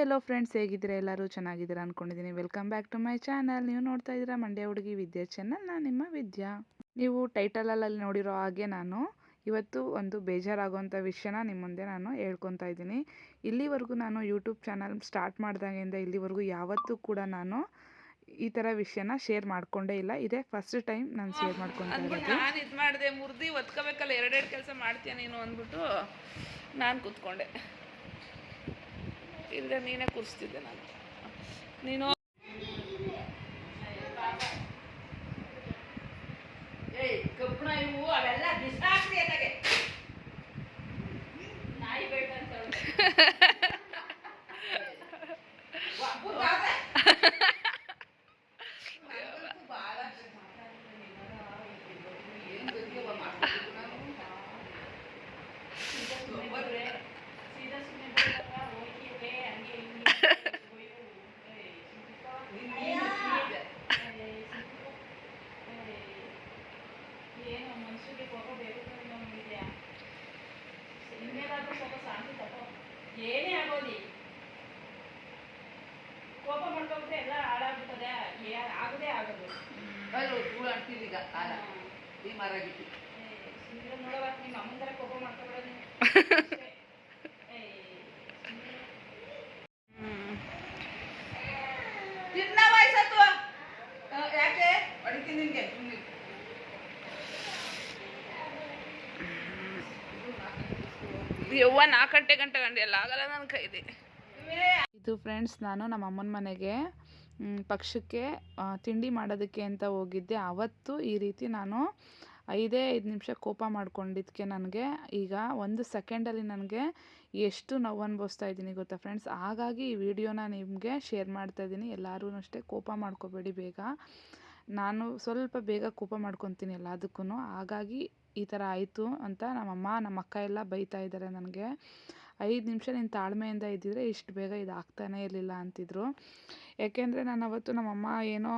Hello friends, ಹೇಗಿದ್ದೀರಾ? ಎಲ್ಲರೂ ಚೆನ್ನಾಗಿದ್ದೀರಾ ಅಂದ್ಕೊಂಡಿದ್ದೀನಿ. Welcome back to my channel. ನೀವು ನೋಡ್ತಾ ಇದ್ದೀರಾ ಮಂಡ್ಯ ಹುಡುಗಿ ವಿದ್ಯಾ ಚಾನಲ್. ನಾನು ನಿಮ್ಮ ವಿದ್ಯಾ. ನೀವು ಟೈಟಲಲ್ಲಿ ನೋಡಿರೋ ಹಾಗೆ ನಾನು ಇವತ್ತು ಒಂದು ಬೇಜಾರಾಗುವಂಥ ವಿಷಯನ ನಿಮ್ಮ ಮುಂದೆ ನಾನು ಹೇಳ್ಕೊತಾ ಇದ್ದೀನಿ. ಇಲ್ಲಿವರೆಗೂ ನಾನು ಯೂಟ್ಯೂಬ್ ಚಾನಲ್ ಸ್ಟಾರ್ಟ್ ಮಾಡಿದಾಗಿಂದ ಇಲ್ಲಿವರೆಗೂ ಯಾವತ್ತೂ ಕೂಡ ನಾನು ಈ ಥರ ವಿಷಯನ ಶೇರ್ ಮಾಡ್ಕೊಂಡೇ ಇಲ್ಲ. ಇದೇ ಫಸ್ಟ್ ಟೈಮ್ ನಾನು ಶೇರ್ ಮಾಡ್ಕೊತಾ ಇರೋದು. ನಾನು ಇದು ಮಾಡಿದೆ, ಮುರ್ದಿ ಒತ್ಕೋಬೇಕಲ್ಲ, ಎರಡೆರಡು ಕೆಲಸ ಮಾಡ್ತೀಯ ನೀನು ಅಂದ್ಬಿಟ್ಟು ನಾನು ಕೂತ್ಕೊಂಡೆ. ಇಲ್ಲ ನೀನೇ ಕೂರಿಸ್ತಿದ್ದೆ ನಾನು. ನೀನು ಕಬ್ಬಣ ಇವು ಅವೆಲ್ಲ ಬಿಸಾಕ್ರಿ ಅದಾಗೆ ನಾಯಿ ಬೇಕಂತ ಏನೇ ಆಗೋದಿ ಕೋಪ ಮಾಡ್ಕೊಂಡ್ರೆ ಎಲ್ಲ ಹಾಳಾಗ್ಬಿಟ್ಟದೆ. ಆಗದೆ ಆಗೋದು ಧೂಳು ಅಂತೀರೀಗ ಕಾಲ ಈ ಮರಾಗಿತ್ತು ನೋಡವ. ನಿಮ್ಮ ಅಮ್ಮನ ಕೋಪ ಮಾಡ್ಕೊಬಿಡೋದು ತಿನ್ನ ವಯಸ್ಸತ್ತು ಯಾಕೆ ಹೊಡಿತೀನಿ ನಿನ್ಗೆ. ಯವ್ವ 4 ಗಂಟೆ ಎಲ್ಲ ಆಗಲ್ಲ ನನ್ನ ಕೈದೆ. ಇದು ಫ್ರೆಂಡ್ಸ್, ನಾನು ನಮ್ಮ ಅಮ್ಮನ ಮನೆಗೆ ಪಕ್ಷಕ್ಕೆ ತಿಂಡಿ ಮಾಡೋದಕ್ಕೆ ಅಂತ ಹೋಗಿದ್ದೆ. ಅವತ್ತು ಈ ರೀತಿ ನಾನು 5 ನಿಮಿಷ ಕೋಪ ಮಾಡ್ಕೊಂಡಿದ್ದಕ್ಕೆ ನನಗೆ ಈಗ 1 ಸೆಕೆಂಡಲ್ಲಿ ನನಗೆ ಎಷ್ಟು ನೋವು ಅನುಭವಿಸ್ತಾ ಇದ್ದೀನಿ ಗೊತ್ತಾ ಫ್ರೆಂಡ್ಸ್. ಹಾಗಾಗಿ ಈ ವಿಡಿಯೋನ ನಿಮಗೆ ಶೇರ್ ಮಾಡ್ತಾ ಇದ್ದೀನಿ. ಎಲ್ಲರೂ ಅಷ್ಟೇ ಕೋಪ ಮಾಡ್ಕೋಬೇಡಿ ಬೇಗ. ನಾನು ಸ್ವಲ್ಪ ಬೇಗ ಕೋಪ ಮಾಡ್ಕೊತೀನಿ ಎಲ್ಲದಕ್ಕೂ. ಹಾಗಾಗಿ ಈ ಥರ ಆಯಿತು ಅಂತ ನಮ್ಮಮ್ಮ ನಮ್ಮ ಅಕ್ಕ ಎಲ್ಲ ಬೈತಾ ಇದ್ದಾರೆ ನನಗೆ. 5 ನಿಮಿಷ ನೀನು ತಾಳ್ಮೆಯಿಂದ ಇದ್ದಿದ್ರೆ ಇಷ್ಟು ಬೇಗ ಇದು ಆಗ್ತಾನೇ ಇರಲಿಲ್ಲ ಅಂತಿದ್ರು. ಯಾಕೆಂದರೆ ನಾನು ಅವತ್ತು ನಮ್ಮಮ್ಮ ಏನೋ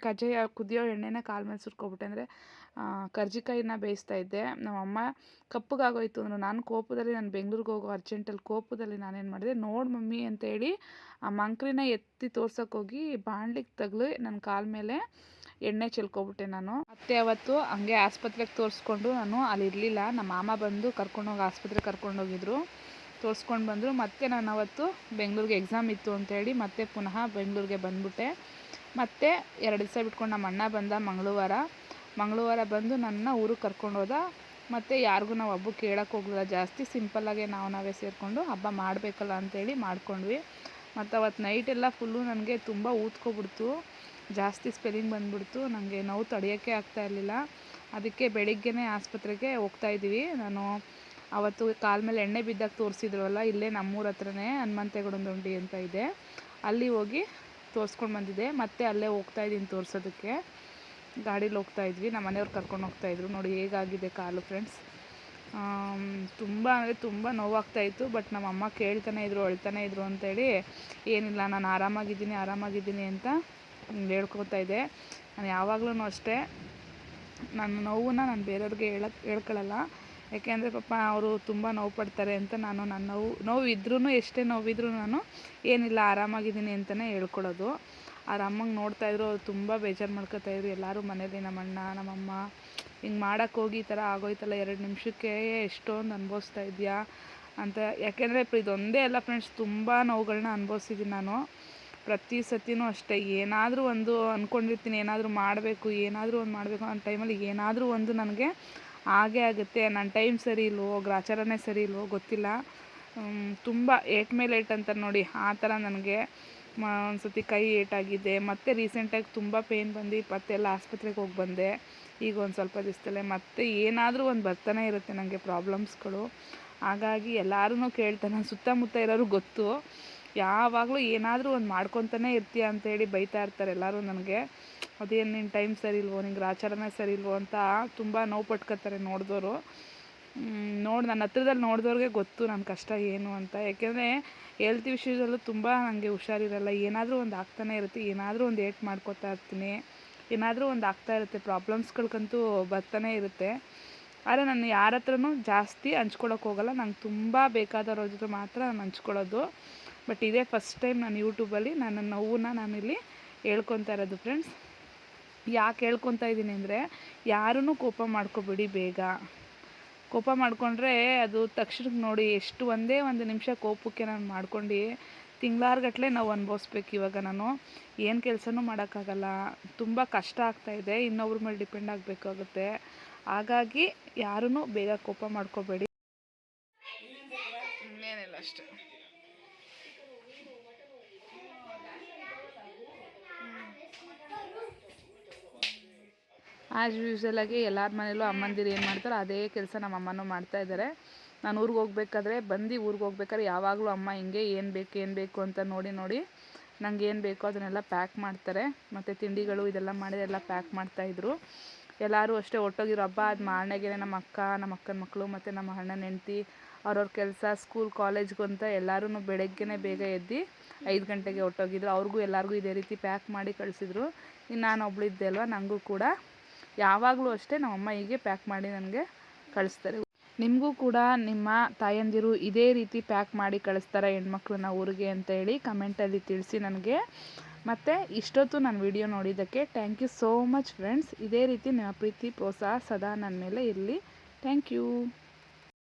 ಕಜ್ಜಾಯ ಕುದಿಯೋ ಎಣ್ಣೆನ ಕಾಲು ಮೇಲೆ ಸುರ್ಕೊಬಿಟ್ಟೆ. ಅಂದರೆ ಕರ್ಜಿಕಾಯಿನ ಬೇಯಿಸ್ತಾ ಇದ್ದೆ. ನಮ್ಮಮ್ಮ ಕಪ್ಪಗಾಗೋಯ್ತು ಅಂದರು. ನಾನು ಕೋಪದಲ್ಲಿ ನಾನು ಬೆಂಗ್ಳೂರಿಗೆ ಹೋಗೋ ಅರ್ಜೆಂಟಲ್ಲಿ ಕೋಪದಲ್ಲಿ ನಾನೇನು ಮಾಡಿದೆ, ನೋಡು ಮಮ್ಮಿ ಅಂತೇಳಿ ಆ ಮಂಕ್ರಿನ ಎತ್ತಿ ತೋರ್ಸೋಕ್ಕೋಗಿ ಬಾಣಲಿಗೆ ತಗಲಿ ನನ್ನ ಕಾಲ ಮೇಲೆ ಎಣ್ಣೆ ಚೆಲ್ಕೊಬಿಟ್ಟೆ ನಾನು. ಮತ್ತೆ ಅವತ್ತು ಹಂಗೆ ಆಸ್ಪತ್ರೆಗೆ ತೋರಿಸ್ಕೊಂಡು ನಾನು ಅಲ್ಲಿ ಇರಲಿಲ್ಲ. ನಮ್ಮ ಮಾಮ ಬಂದು ಕರ್ಕೊಂಡೋಗಿ ಆಸ್ಪತ್ರೆಗೆ ಕರ್ಕೊಂಡೋಗಿದ್ರು, ತೋರಿಸ್ಕೊಂಡು ಬಂದರು. ಮತ್ತೆ ನಾನು ಅವತ್ತು ಬೆಂಗಳೂರಿಗೆ ಎಕ್ಸಾಮ್ ಇತ್ತು ಅಂತೇಳಿ ಮತ್ತೆ ಪುನಃ ಬೆಂಗಳೂರಿಗೆ ಬಂದುಬಿಟ್ಟೆ. ಮತ್ತೆ 2 ದಿವಸ ಬಿಟ್ಕೊಂಡು ನಮ್ಮ ಅಣ್ಣ ಬಂದ ಮಂಗಳವಾರ ಬಂದು ನನ್ನ ಊರಿಗೆ ಕರ್ಕೊಂಡೋದ. ಮತ್ತು ಯಾರಿಗೂ ನಾವು ಹಬ್ಬಕ್ಕೆ ಹೇಳೋಕ್ಕೆ ಹೋಗಲಿಲ್ಲ ಜಾಸ್ತಿ. ಸಿಂಪಲ್ಲಾಗೆ ನಾವೇ ಸೇರಿಕೊಂಡು ಹಬ್ಬ ಮಾಡಬೇಕಲ್ಲ ಅಂತೇಳಿ ಮಾಡ್ಕೊಂಡ್ವಿ. ಮತ್ತು ಅವತ್ತು ನೈಟೆಲ್ಲ ಫುಲ್ಲು ನನಗೆ ತುಂಬ ಊದ್ಕೊಬಿಡ್ತು, ಜಾಸ್ತಿ ಸ್ಪೆಲ್ಲಿಂಗ್ ಬಂದುಬಿಡ್ತು. ನನಗೆ ನೋವು ತಡೆಯೋಕ್ಕೆ ಆಗ್ತಾಯಿರಲಿಲ್ಲ. ಅದಕ್ಕೆ ಬೆಳಿಗ್ಗೆನೇ ಆಸ್ಪತ್ರೆಗೆ ಹೋಗ್ತಾಯಿದ್ದೀವಿ. ನಾನು ಅವತ್ತು ಕಾಲ ಮೇಲೆ ಎಣ್ಣೆ ಬಿದ್ದಾಗ ತೋರಿಸಿದ್ರಲ್ಲ, ಇಲ್ಲೇ ನಮ್ಮೂರ ಹತ್ರನೇ ಹನುಮಂತೇಗೌಡನದೊಂಡಿ ಅಂತ ಇದೆ, ಅಲ್ಲಿ ಹೋಗಿ ತೋರಿಸ್ಕೊಂಡು ಬಂದಿದ್ದೆ. ಮತ್ತೆ ಅಲ್ಲೇ ಹೋಗ್ತಾಯಿದ್ದೀನಿ ತೋರಿಸೋದಕ್ಕೆ. ಗಾಡೀಲಿ ಹೋಗ್ತಾಯಿದ್ವಿ, ನಮ್ಮ ಮನೆಯವ್ರು ಕರ್ಕೊಂಡು ಹೋಗ್ತಾಯಿದ್ರು. ನೋಡಿ ಹೇಗಾಗಿದೆ ಕಾಲು ಫ್ರೆಂಡ್ಸ್. ತುಂಬ ಅಂದರೆ ತುಂಬ ನೋವಾಗ್ತಾಯಿತ್ತು. ಬಟ್ ನಮ್ಮಮ್ಮ ಕೇಳ್ತಾನೆ ಇದ್ರು, ಅಳ್ತಾನೆ ಇದ್ರು ಅಂತೇಳಿ ಏನಿಲ್ಲ ನಾನು ಆರಾಮಾಗಿದ್ದೀನಿ ಅಂತ ಹೇಳ್ಕೊತಾ ಇದ್ದೆ. ನಾನು ಯಾವಾಗಲೂ ಅಷ್ಟೇ ನನ್ನ ನೋವನ್ನ ನಾನು ಬೇರೆಯವ್ರಿಗೆ ಹೇಳ್ಕೊಳ್ಳಲ್ಲ. ಯಾಕೆಂದರೆ ಪಾಪ ಅವರು ತುಂಬ ನೋವು ಪಡ್ತಾರೆ ಅಂತ ನಾನು ನನ್ನ ನೋವು ಇದ್ರೂ ಎಷ್ಟೇ ನೋವಿದ್ರೂ ನಾನು ಏನಿಲ್ಲ ಆರಾಮಾಗಿದ್ದೀನಿ ಅಂತಲೇ ಹೇಳ್ಕೊಳ್ಳೋದು. ಅವ್ರ ಅಮ್ಮಂಗೆ ನೋಡ್ತಾಯಿದ್ರು, ಅವ್ರು ತುಂಬ ಬೇಜಾರು ಮಾಡ್ಕೊತಾಯಿದ್ರು. ಎಲ್ಲರೂ ಮನೇಲಿ ನಮ್ಮಣ್ಣ ನಮ್ಮಮ್ಮ ಹಿಂಗೆ ಮಾಡೋಕ್ಕೋಗಿ ಈ ಥರ ಆಗೋಯ್ತಲ್ಲ 2 ನಿಮಿಷಕ್ಕೆ ಎಷ್ಟೊಂದು ಅನುಭವಿಸ್ತಾ ಇದೆಯಾ ಅಂತ. ಯಾಕೆಂದರೆ ಇದೊಂದೇ ಅಲ್ಲ ಫ್ರೆಂಡ್ಸ್, ತುಂಬ ನೋವುಗಳನ್ನ ಅನುಭವಿಸಿದ್ದೀನಿ ನಾನು. ಪ್ರತಿ ಸತಿನೂ ಅಷ್ಟೇ ಏನಾದರೂ ಒಂದು ಅಂದ್ಕೊಂಡಿರ್ತೀನಿ, ಏನಾದರೂ ಮಾಡಬೇಕು ಅನ್ನೋ ಟೈಮಲ್ಲಿ ಏನಾದರೂ ಒಂದು ನನಗೆ ಹಾಗೇ ಆಗುತ್ತೆ. ನನ್ನ ಟೈಮ್ ಸರಿ ಇಲ್ವೋ, ಗ್ರಾಚಾರನೇ ಸರಿ ಇಲ್ವೋ ಗೊತ್ತಿಲ್ಲ. ತುಂಬ ಏಟ್ ಮೇಲೆ ಏಟ್ ಅಂತಾರೆ ನೋಡಿ, ಆ ಥರ ನನಗೆ ಒಂದು ಸತಿ ಕೈ ಏಟಾಗಿದೆ. ಮತ್ತು ರೀಸೆಂಟಾಗಿ ತುಂಬ ಪೇಯ್ನ್ ಬಂದು ಮತ್ತೆಲ್ಲ ಆಸ್ಪತ್ರೆಗೆ ಹೋಗಿ ಬಂದೆ. ಈಗ ಒಂದು ಸ್ವಲ್ಪ ದಿವಸದಲ್ಲೇ ಮತ್ತೆ ಏನಾದರೂ ಒಂದು ಬರ್ತಾನೆ ಇರುತ್ತೆ ನನಗೆ ಪ್ರಾಬ್ಲಮ್ಸ್ಗಳು. ಹಾಗಾಗಿ ಎಲ್ಲರೂ ಕೇಳ್ತಾರೆ, ನನ್ನ ಸುತ್ತಮುತ್ತ ಇರೋರು ಗೊತ್ತು, ಯಾವಾಗಲೂ ಏನಾದರೂ ಒಂದು ಮಾಡ್ಕೊತಾನೆ ಇರ್ತೀಯ ಅಂತೇಳಿ ಬೈತಾ ಇರ್ತಾರೆ ಎಲ್ಲರೂ ನನಗೆ. ಅದೇನು ನಿನ್ನ ಟೈಮ್ ಸರಿ ಇಲ್ವೋ, ನಿಂಗೆ ಗ್ರಾಚಾರನೇ ಸರಿ ಇಲ್ವೋ ಅಂತ ತುಂಬ ನೋವು ಪಟ್ಕೊತಾರೆ ನೋಡಿದವರು. ನನ್ನ ಹತ್ರದಲ್ಲಿ ನೋಡಿದವ್ರಿಗೆ ಗೊತ್ತು ನನ್ನ ಕಷ್ಟ ಏನು ಅಂತ. ಯಾಕೆಂದರೆ ಹೆಲ್ತ್ ವಿಷಯದಲ್ಲೂ ತುಂಬ ನನಗೆ ಹುಷಾರಿರಲ್ಲ. ಏನಾದರೂ ಒಂದು ಆಗ್ತಾನೆ ಇರುತ್ತೆ, ಏನಾದರೂ ಒಂದು ಏಟ್ ಮಾಡ್ಕೊತಾ ಇರ್ತೀನಿ, ಏನಾದರೂ ಒಂದು ಆಗ್ತಾ ಇರುತ್ತೆ. ಪ್ರಾಬ್ಲಮ್ಸ್ಗಳ್ಗಂತೂ ಬರ್ತಾನೆ ಇರುತ್ತೆ. ಆದರೆ ನಾನು ಯಾರ ಹತ್ರನೂ ಜಾಸ್ತಿ ಹಂಚ್ಕೊಳಕ್ಕೆ ಹೋಗಲ್ಲ. ನಂಗೆ ತುಂಬ ಬೇಕಾದವ್ರ ಜೊತೆ ಮಾತ್ರ ನಾನು ಹಂಚ್ಕೊಳ್ಳೋದು. ಬಟ್ ಇದೇ ಫಸ್ಟ್ ಟೈಮ್ ನಾನು ಯೂಟ್ಯೂಬಲ್ಲಿ ನನ್ನ ನೋವನ್ನ ನಾನಿಲ್ಲಿ ಹೇಳ್ಕೊತಾ ಇರೋದು ಫ್ರೆಂಡ್ಸ್. ಯಾಕೆ ಹೇಳ್ಕೊತಾ ಇದ್ದೀನಿ ಅಂದರೆ, ಯಾರೂ ಕೋಪ ಮಾಡ್ಕೊಬೇಡಿ. ಬೇಗ ಕೋಪ ಮಾಡಿಕೊಂಡ್ರೆ ಅದು ತಕ್ಷಣಕ್ಕೆ ನೋಡಿ ಎಷ್ಟು ಒಂದೇ ಒಂದು ನಿಮಿಷ ಕೋಪಕ್ಕೆ ನಾನು ಮಾಡ್ಕೊಂಡು ತಿಂಗಳಾರ್ಗಟ್ಲೆ ನಾವು ಅನುಭವಿಸ್ಬೇಕು. ಇವಾಗ ನಾನು ಏನು ಕೆಲಸನೂ ಮಾಡೋಕ್ಕಾಗಲ್ಲ, ತುಂಬ ಕಷ್ಟ ಆಗ್ತಾಯಿದೆ, ಇನ್ನೊಬ್ರ ಮೇಲೆ ಡಿಪೆಂಡ್ ಆಗಬೇಕಾಗುತ್ತೆ. ಹಾಗಾಗಿ ಯಾರೂ ಬೇಗ ಕೋಪ ಮಾಡ್ಕೋಬೇಡಿ. ಇನ್ನೇನಿಲ್ಲ ಅಷ್ಟೆ. ಆ್ಯಸ್ ಯೂಶ್ವಲಾಗಿ ಎಲ್ಲರ ಮನೇಲೂ ಅಮ್ಮಂದಿರು ಏನು ಮಾಡ್ತಾರೋ ಅದೇ ಕೆಲಸ ನಮ್ಮ ಅಮ್ಮನೂ ಮಾಡ್ತಾಯಿದ್ದಾರೆ. ನಾನು ಊರಿಗೆ ಹೋಗ್ಬೇಕಾದ್ರೆ ಊರಿಗೆ ಹೋಗ್ಬೇಕಾದ್ರೆ ಯಾವಾಗಲೂ ಅಮ್ಮ ಹಿಂಗೆ ಏನು ಬೇಕು ಅಂತ ನೋಡಿ ನಂಗೆ ಏನು ಬೇಕೋ ಅದನ್ನೆಲ್ಲ ಪ್ಯಾಕ್ ಮಾಡ್ತಾರೆ. ಮತ್ತು ತಿಂಡಿಗಳು ಇದೆಲ್ಲ ಮಾಡಿ ಎಲ್ಲ ಪ್ಯಾಕ್ ಮಾಡ್ತಾಯಿದ್ರು. ಎಲ್ಲರೂ ಅಷ್ಟೇ ಒಟ್ಟೋಗಿರೋ ಹಬ್ಬ ಅದು ಮಾರನೆಗೆ ನಮ್ಮ ಅಕ್ಕನ ಮಕ್ಕಳು ಮತ್ತು ನಮ್ಮ ಅಣ್ಣನ ಹೆಂಡ್ತಿ ಅವ್ರವ್ರ ಕೆಲಸ ಸ್ಕೂಲ್ ಕಾಲೇಜ್ಗೂ ಅಂತ ಎಲ್ಲರೂ ಬೆಳಗ್ಗೆನೇ ಬೇಗ ಎದ್ದು 5 ಗಂಟೆಗೆ ಹೊರಟೋಗಿದ್ರು. ಅವ್ರಿಗೂ ಎಲ್ಲರಿಗೂ ಇದೇ ರೀತಿ ಪ್ಯಾಕ್ ಮಾಡಿ ಕಳಿಸಿದ್ರು. ಇನ್ನು ನಾನು ಒಬ್ಬಳಿದ್ದೆ ಅಲ್ವ, ನನಗೂ ಕೂಡ ಯಾವಾಗಲೂ ಅಷ್ಟೇ ನಮ್ಮಮ್ಮ ಹೀಗೆ ಪ್ಯಾಕ್ ಮಾಡಿ ನನಗೆ ಕಳಿಸ್ತಾರೆ. ನಿಮಗೂ ಕೂಡ ನಿಮ್ಮ ತಾಯಂದಿರು ಇದೇ ರೀತಿ ಪ್ಯಾಕ್ ಮಾಡಿ ಕಳಿಸ್ತಾರೆ ಹೆಣ್ಮಕ್ಳನ್ನ ಊರಿಗೆ ಅಂತ ಹೇಳಿ ಕಮೆಂಟಲ್ಲಿ ತಿಳಿಸಿ ನನಗೆ. ಮತ್ತು ಇಷ್ಟೊತ್ತು ನನ್ನ ವಿಡಿಯೋ ನೋಡಿದ್ದಕ್ಕೆ thank you so much friends. ಇದೇ ರೀತಿ ನಿಮ್ಮ ಪ್ರೀತಿ ಪ್ರೋತ್ಸಾಹ ಸದಾ ನನ್ನ ಮೇಲೆ ಇರಲಿ. Thank you.